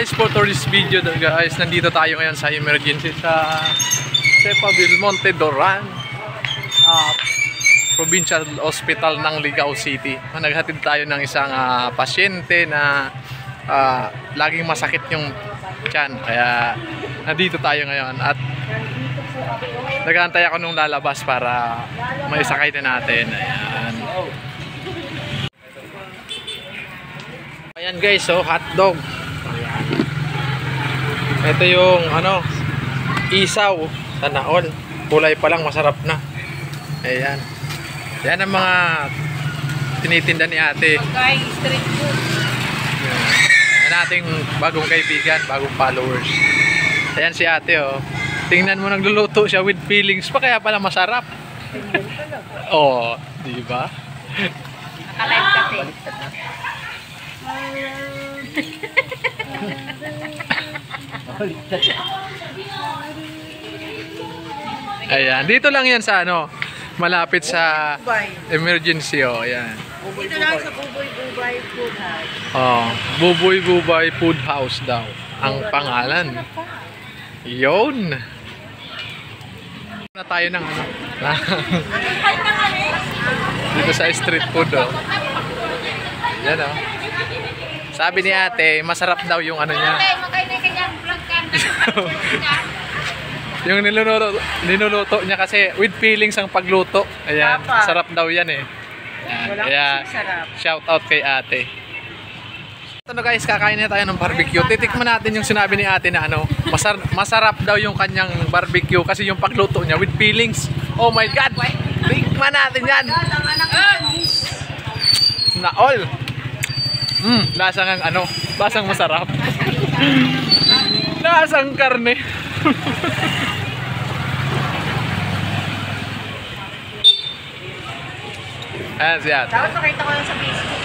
guys, for today's video guys, nandito tayo ngayon sa emergency sa Belmonte Doran, Provincial Hospital ng Ligao City. Naghatid tayo ng isang pasyente na laging masakit yung tiyan, kaya nandito tayo ngayon at nag-aantay ako nung lalabas para maisakay na natin. Ayan guys, so hotdog. Ito yung isaw, sana all. Kulay pa lang masarap na. Ayan. Yan ang mga tinitinda ni ate. Pagkain street food. Yan ating bagong kaibigan, bagong followers. Ayan si ate, oh. Tingnan mo, nagluluto siya with feelings pa, kaya pala masarap. Oh, di ba? Nakalive kasi. Ayan, dito lang yan sa malapit sa emergency, oh. Ayan. Dito lang sa Buboy Bubay Food House. Oh, Buboy Bubay Food House daw ang pangalan. Yon. Na tayo ng dito sa street food, oh. Yan, oh. Sabi ni ate, masarap daw yung niya. Yung niluluto niya kasi with feelings ang pagluto. Ayan, sarap daw yan eh. Ayan, kaya shout out kay ate. Ito guys, kakain na tayo ng barbecue. Titikman natin yung sinabi ni ate na masarap daw yung kanyang barbecue kasi yung pagluto niya with feelings. Oh my god! Tikman natin yan! Na all! Lasang lasang masarap. Lasang karne. Ayan siya. Dapat makita ko lang sa Facebook.